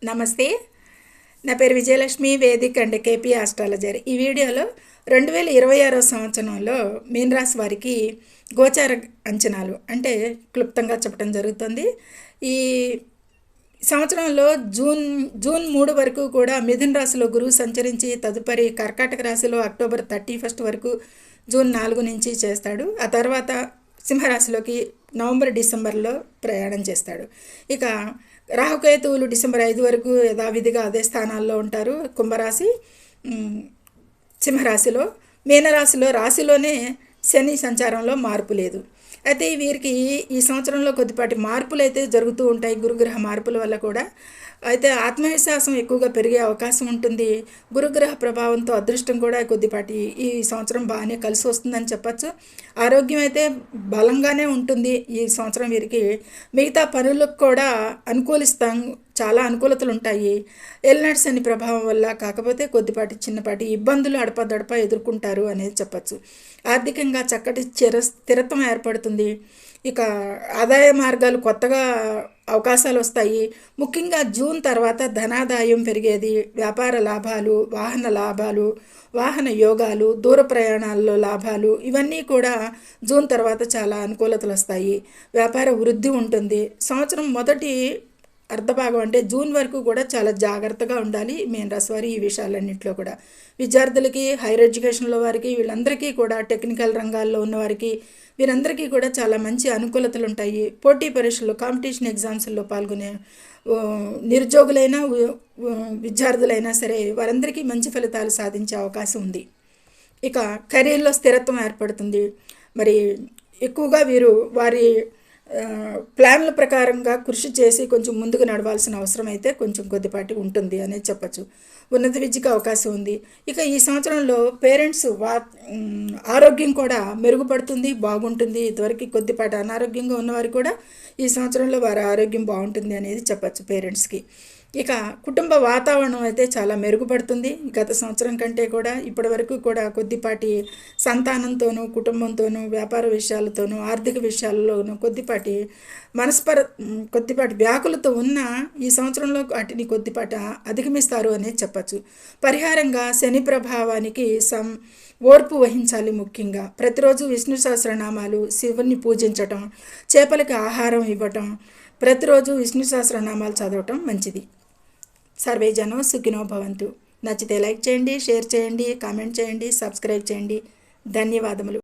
నమస్తే. నా పేరు Vijayalakshmi, Vedic and KP astrologer. ఈ వీడియోలో 2026 సంవత్సరంలో మీనరాశి వారికి గోచార అంచనాలు అంటే క్లుప్తంగా చెప్పడం జరుగుతుంది. ఈ సంవత్సరంలో జూన్ 3 వరకు కూడా మిథున రాశిలో గురువు సంచరించి తదుపరి కర్కాటక రాశిలో అక్టోబర్ 31 వరకు జూన్ 4 నుంచి చేస్తాడు. ఆ తర్వాత సింహరాశిలోకి నవంబర్ డిసెంబర్లో ప్రయాణం చేస్తాడు. ఇక రాహుకేతువులు డిసెంబర్ 5 వరకు యథావిధిగా అదే స్థానాల్లో ఉంటారు. కుంభరాశి, సింహరాశిలో, మీనరాశిలో రాశిలోనే శని సంచారంలో మార్పు లేదు. అయితే వీరికి ఈ సంవత్సరంలో కొద్దిపాటి మార్పులు అయితే జరుగుతూ ఉంటాయి గురుగ్రహ మార్పుల వల్ల కూడా. అయితే ఆత్మవిశ్వాసం ఎక్కువగా పెరిగే అవకాశం ఉంటుంది. గురుగ్రహ ప్రభావంతో అదృష్టం కూడా కొద్దిపాటి ఈ సంవత్సరం బాగానే కలిసి వస్తుందని చెప్పచ్చు. ఆరోగ్యం అయితే బలంగానే ఉంటుంది ఈ సంవత్సరం వీరికి. మిగతా పనులకు కూడా అనుకూలిస్తాం, చాలా అనుకూలతలు ఉంటాయి. ఎల్నట్స్ అని ప్రభావం వల్ల కాకపోతే కొద్దిపాటి చిన్నపాటి ఇబ్బందులు అడపదడప ఎదుర్కొంటారు అనేది చెప్పచ్చు. ఆర్థికంగా చక్కటి స్థిరత్వం ఏర్పడుతుంది. ఇక ఆదాయ మార్గాలు కొత్తగా అవకాశాలు వస్తాయి. ముఖ్యంగా జూన్ తర్వాత ధనాదాయం పెరిగేది, వ్యాపార లాభాలు, వాహన లాభాలు, వాహన యోగాలు, దూర ప్రయాణాల్లో లాభాలు, ఇవన్నీ కూడా జూన్ తర్వాత చాలా అనుకూలతలు వస్తాయి. వ్యాపార వృద్ధి ఉంటుంది. సంవత్సరం మొదటి అర్ధభాగం అంటే జూన్ వరకు కూడా చాలా జాగ్రత్తగా ఉండాలి మీనరాశి వారి ఈ విషయాలన్నింటిలో కూడా. విద్యార్థులకి, హైయర్ ఎడ్యుకేషన్లో వారికి, వీళ్ళందరికీ కూడా టెక్నికల్ రంగాల్లో ఉన్నవారికి వీరందరికీ కూడా చాలా మంచి అనుకూలతలు ఉంటాయి. పోటీ పరీక్షల్లో, కాంపిటీషన్ ఎగ్జామ్స్లో పాల్గొనే నిరుద్యోగులైనా విద్యార్థులైనా సరే వారందరికీ మంచి ఫలితాలు సాధించే అవకాశం ఉంది. ఇక కెరీర్లో స్థిరత్వం ఏర్పడుతుంది. మరి ఎక్కువగా వీరు వారి ప్లాన్ల ప్రకారంగా కృషి చేసి కొంచెం ముందుకు నడవాల్సిన అవసరం అయితే కొంచెం కొద్దిపాటి ఉంటుంది అనేది చెప్పచ్చు. ఉన్నత విద్యకు అవకాశం ఉంది. ఇక ఈ సంవత్సరంలో పేరెంట్స్ ఆరోగ్యం కూడా మెరుగుపడుతుంది, బాగుంటుంది. ఇదివరకు కొద్దిపాటి అనారోగ్యంగా ఉన్నవారు కూడా ఈ సంవత్సరంలో వారి ఆరోగ్యం బాగుంటుంది అనేది చెప్పచ్చు పేరెంట్స్కి. ఇక కుటుంబ వాతావరణం అయితే చాలా మెరుగుపడుతుంది గత సంవత్సరం కంటే కూడా. ఇప్పటి వరకు కూడా కొద్దిపాటి సంతానంతోనూ, కుటుంబంతోనూ, వ్యాపార విషయాలతోనూ, ఆర్థిక విషయాల్లోనూ కొద్దిపాటి కొద్దిపాటి వ్యాకులతో ఉన్న ఈ సంవత్సరంలో వాటిని కొద్దిపాటి అధిగమిస్తారు అనేది చెప్పచ్చు. పరిహారంగా శని ప్రభావానికి ఓర్పు వహించాలి. ముఖ్యంగా ప్రతిరోజు విష్ణు సహస్రనామాలు, శివుని పూజించటం, చేపలకి ఆహారం ఇవ్వటం, ప్రతిరోజు విష్ణు సహస్రనామాలు చదవటం మంచిది. సర్వే జనో సుఖినో భవంతు. నచ్చితే లైక్ చేయండి, షేర్ చేయండి, కామెంట్ చేయండి, సబ్స్క్రైబ్ చేయండి. ధన్యవాదములు.